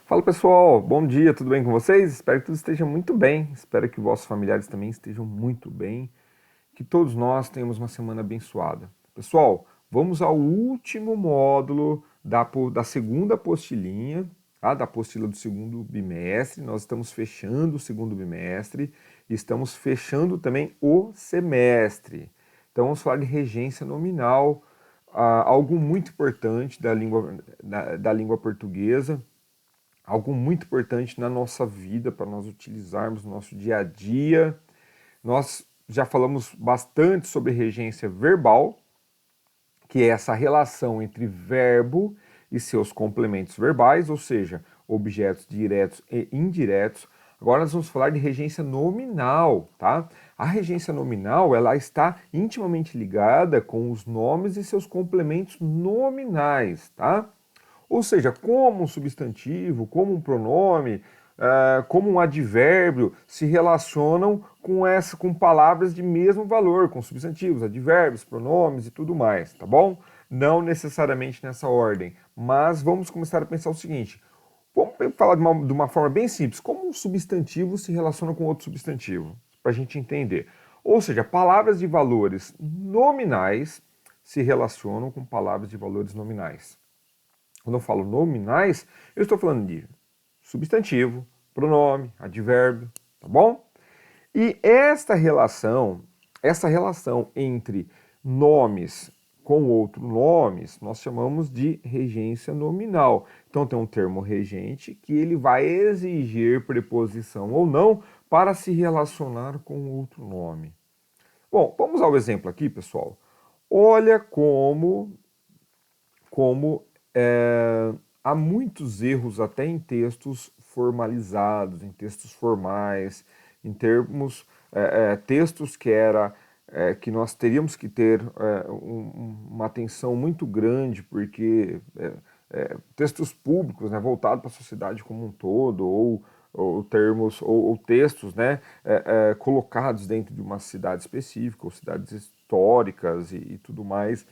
Fala pessoal, bom dia, tudo bem com vocês? Espero que tudo esteja muito bem, espero que vossos familiares também estejam muito bem, que todos nós tenhamos uma semana abençoada. Pessoal, vamos ao último módulo da segunda apostilinha, tá? Da apostila do segundo bimestre. Nós estamos fechando o segundo bimestre e estamos fechando também o semestre. Então vamos falar de regência nominal, algo muito importante da língua portuguesa, algo muito importante na nossa vida para nós utilizarmos no nosso dia a dia. Nós já falamos bastante sobre regência verbal, que é essa relação entre verbo e seus complementos verbais, ou seja, objetos diretos e indiretos. Agora nós vamos falar de regência nominal, tá? A regência nominal, ela está intimamente ligada com os nomes e seus complementos nominais, tá? Ou seja, como um substantivo, como um pronome, como um advérbio se relacionam com palavras de mesmo valor, com substantivos, advérbios, pronomes e tudo mais, tá bom? Não necessariamente nessa ordem, mas vamos começar a pensar o seguinte: vamos falar de uma forma bem simples, como um substantivo se relaciona com outro substantivo, para a gente entender. Ou seja, palavras de valores nominais se relacionam com palavras de valores nominais. Quando eu falo nominais, eu estou falando de substantivo, pronome, advérbio, tá bom? E essa relação entre nomes com outros nomes, nós chamamos de regência nominal. Então tem um termo regente que ele vai exigir preposição ou não para se relacionar com outro nome. Bom, vamos ao exemplo aqui, pessoal. Olha como há muitos erros até em textos formalizados, em textos formais, em termos textos que nós teríamos que ter uma atenção muito grande, porque textos públicos, né, voltados para a sociedade como um todo, ou textos, né, colocados dentro de uma cidade específica, ou cidades históricas e tudo mais.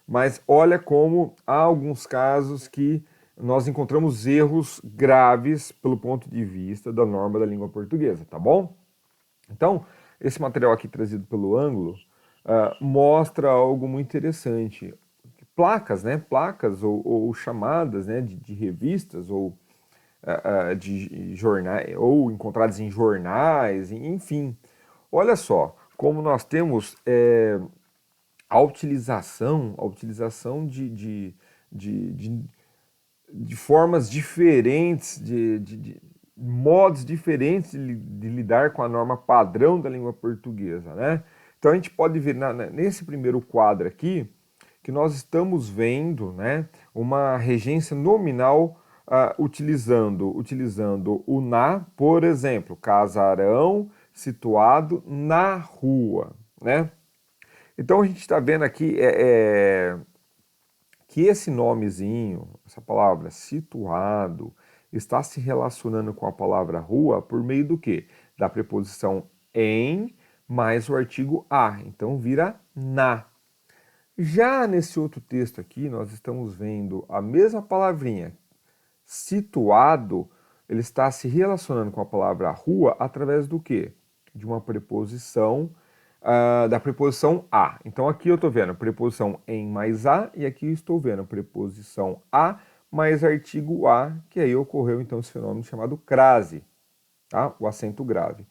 Mas olha como há alguns casos que nós encontramos erros graves pelo ponto de vista da norma da língua portuguesa, tá bom? Então, esse material aqui trazido pelo Ângulo mostra algo muito interessante. Placas, né? Placas ou chamadas, né? De revistas de jornais, ou encontradas em jornais, enfim. Olha só, como nós temos a utilização de formas diferentes, de modos diferentes de lidar com a norma padrão da língua portuguesa, né? Então a gente pode ver nesse primeiro quadro aqui que nós estamos vendo, né, uma regência nominal utilizando o na, por exemplo, casarão situado na rua, né? Então a gente está vendo aqui que esse nomezinho, essa palavra situado, está se relacionando com a palavra rua por meio do quê? Da preposição em mais o artigo a. Então vira na. Já nesse outro texto aqui, nós estamos vendo a mesma palavrinha, situado, ele está se relacionando com a palavra rua através do quê? De uma preposição, da preposição a. Então aqui eu estou vendo preposição em mais a, e aqui eu estou vendo preposição a mais artigo a, que aí ocorreu então esse fenômeno chamado crase, tá? O acento grave.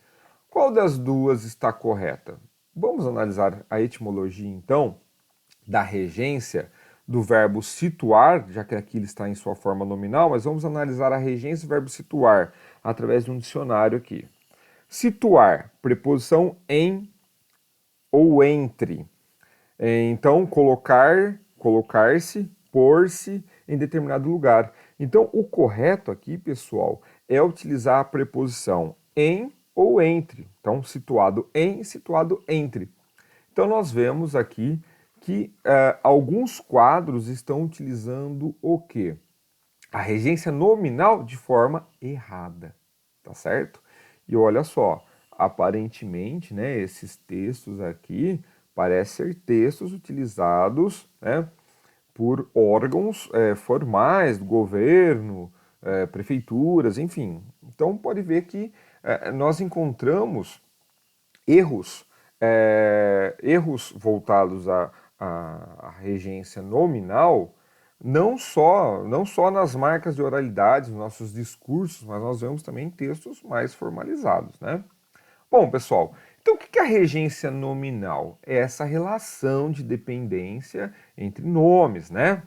Qual das duas está correta? Vamos analisar a etimologia então da regência do verbo situar, já que aqui ele está em sua forma nominal, mas vamos analisar a regência do verbo situar através de um dicionário aqui. Situar, preposição em ou entre. Então, colocar-se, pôr-se em determinado lugar. Então, o correto aqui, pessoal, é utilizar a preposição em ou entre. Então, situado em, situado entre. Então, nós vemos aqui que alguns quadros estão utilizando o quê? A regência nominal de forma errada, tá certo? E olha só, aparentemente, né, esses textos aqui parecem ser textos utilizados, né, por órgãos formais do governo, prefeituras, enfim. Então pode ver que nós encontramos erros, erros voltados à regência nominal, não só nas marcas de oralidade, nos nossos discursos, mas nós vemos também em textos mais formalizados, né? Bom, pessoal, então o que é a regência nominal? É essa relação de dependência entre nomes, né?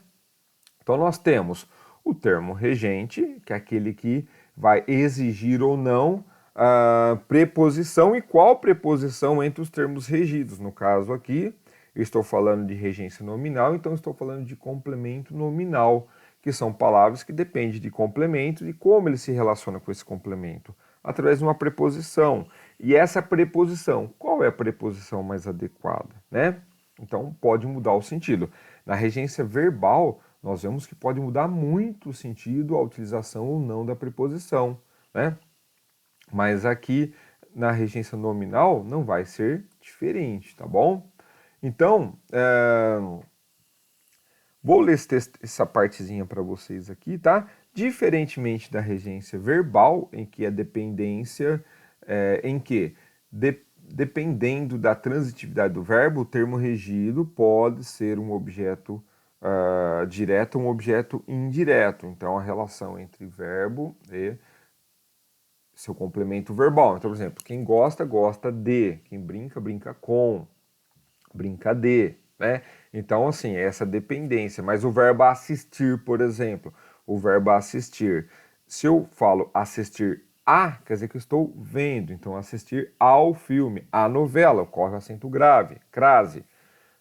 Então nós temos o termo regente, que é aquele que vai exigir ou não a preposição, e qual preposição entre os termos regidos. No caso aqui, eu estou falando de regência nominal, então estou falando de complemento nominal, que são palavras que dependem de complemento e como ele se relaciona com esse complemento, através de uma preposição. E essa preposição, qual é a preposição mais adequada, né? Então pode mudar o sentido. Na regência verbal, nós vemos que pode mudar muito o sentido, a utilização ou não da preposição, né? Mas aqui na regência nominal não vai ser diferente, tá bom? Então, vou ler essa partezinha para vocês aqui, tá? Diferentemente da regência verbal, em que a dependência, em que, dependendo da transitividade do verbo, o termo regido pode ser um objeto direto ou um objeto indireto. Então, a relação entre verbo e seu complemento verbal. Então, por exemplo, quem gosta, gosta de. Quem brinca, brinca com. Brinca de, né? Então, assim, essa dependência. Mas o verbo assistir, por exemplo, o verbo assistir. Se eu falo assistir a, quer dizer que eu estou vendo. Então, assistir ao filme, à novela, ocorre o acento grave, crase.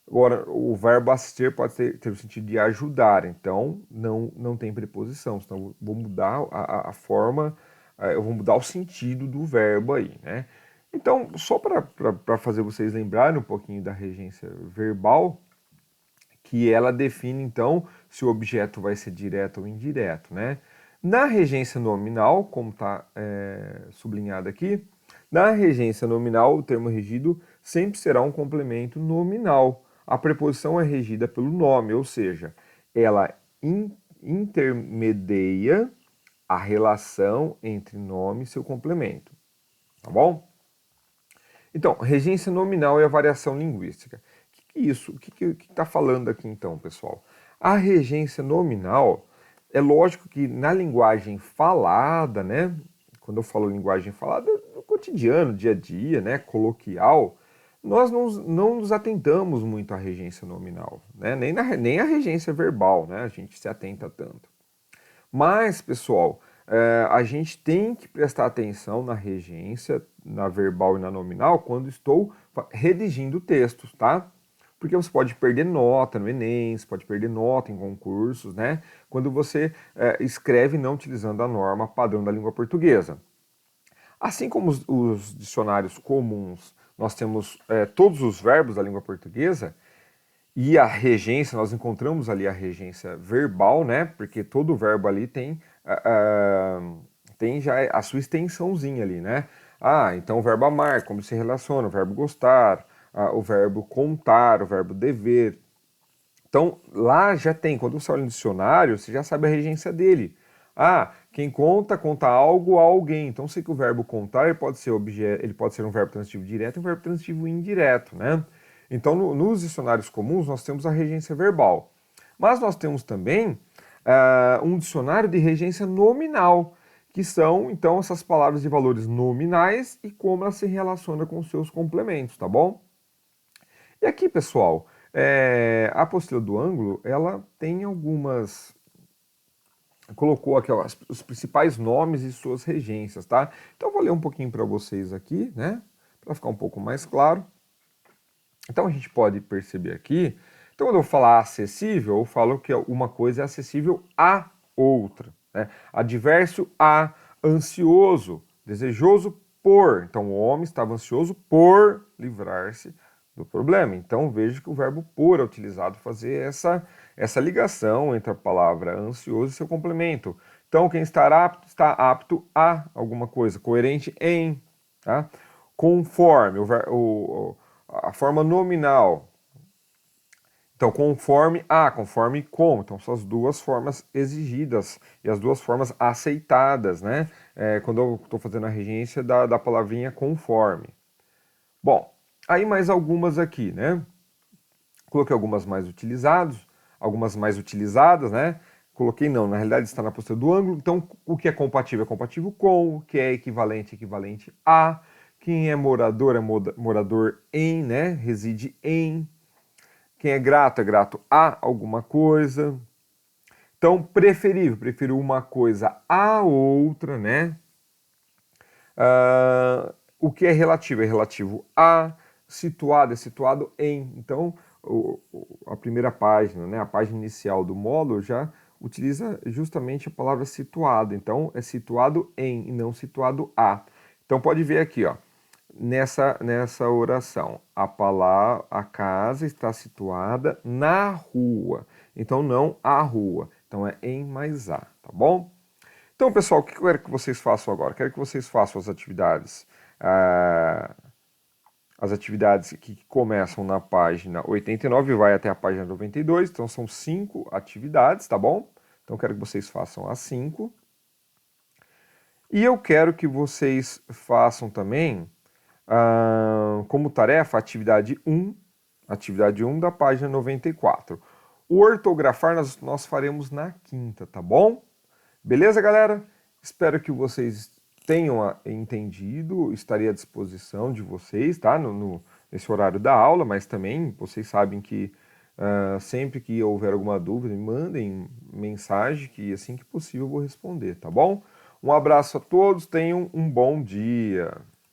Agora, o verbo assistir pode ter o sentido de ajudar, então não tem preposição. Então, eu vou mudar a forma, eu vou mudar o sentido do verbo aí, né? Então, só para fazer vocês lembrarem um pouquinho da regência verbal, que ela define, então, se o objeto vai ser direto ou indireto, né? Na regência nominal, como está sublinhado aqui, na regência nominal, o termo regido sempre será um complemento nominal. A preposição é regida pelo nome, ou seja, ela intermedia a relação entre nome e seu complemento. Tá bom? Então, regência nominal é a variação linguística. O que é isso? O que está falando aqui então, pessoal? A regência nominal, é lógico que na linguagem falada, né? Quando eu falo linguagem falada, no cotidiano, dia a dia, né? Coloquial, nós não nos atentamos muito à regência nominal, né? Nem à regência verbal, né? A gente se atenta tanto. Mas, pessoal, a gente tem que prestar atenção na regência, na verbal e na nominal, quando estou redigindo textos, tá? Porque você pode perder nota no Enem, você pode perder nota em concursos, né? Quando você escreve não utilizando a norma padrão da língua portuguesa. Assim como os dicionários comuns, nós temos todos os verbos da língua portuguesa, e a regência, nós encontramos ali a regência verbal, né? Porque todo verbo ali tem já a sua extensãozinha ali, né? Ah, então o verbo amar, como se relaciona, o verbo gostar, o verbo contar, o verbo dever. Então lá já tem, quando você olha no dicionário, você já sabe a regência dele. Ah, quem conta, conta algo a alguém. Então sei que o verbo contar ele pode ser um verbo transitivo direto e um verbo transitivo indireto, né? Então, nos dicionários comuns, nós temos a regência verbal. Mas nós temos também um dicionário de regência nominal, que são, então, essas palavras de valores nominais e como elas se relacionam com os seus complementos, tá bom? E aqui, pessoal, a apostila do ângulo, ela tem algumas... colocou aqui ó, os principais nomes e suas regências, tá? Então, eu vou ler um pouquinho para vocês aqui, né? Para ficar um pouco mais claro. Então a gente pode perceber aqui, então quando eu falar acessível, eu falo que uma coisa é acessível a outra. Né? Advérsio a, ansioso, desejoso por. Então o homem estava ansioso por livrar-se do problema. Então veja que o verbo por é utilizado para fazer essa ligação entre a palavra ansioso e seu complemento. Então quem está apto a alguma coisa, coerente em, tá? Conforme a forma nominal. Então, conforme como. Então, são as duas formas exigidas e as duas formas aceitadas, né? Quando eu estou fazendo a regência da palavrinha conforme. Bom, aí mais algumas aqui, né? Coloquei algumas mais algumas mais utilizadas, né? Coloquei não, na realidade está na postura do ângulo. Então, o que é compatível com, o que é equivalente a. Quem é morador em, né? Reside em. Quem é grato a alguma coisa. Então, prefiro uma coisa a outra, né? O que é relativo a, situado é situado em. Então, a primeira página, né, a página inicial do módulo já utiliza justamente a palavra situado. Então, é situado em e não situado a. Então, pode ver aqui, ó, nessa oração, a casa está situada na rua. Então, não a rua. Então, é em mais a, tá bom? Então, pessoal, o que eu quero que vocês façam agora? Quero que vocês façam as atividades que começam na página 89 e vai até a página 92. Então, são 5 atividades, tá bom? Então, quero que vocês façam as 5. E eu quero que vocês façam também, como tarefa, atividade 1 da página 94. O ortografar nós faremos na quinta, tá bom? Beleza, galera? Espero que vocês tenham entendido, estarei à disposição de vocês, tá? Nesse horário da aula, mas também vocês sabem que sempre que houver alguma dúvida, me mandem mensagem que assim que possível eu vou responder, tá bom? Um abraço a todos, tenham um bom dia.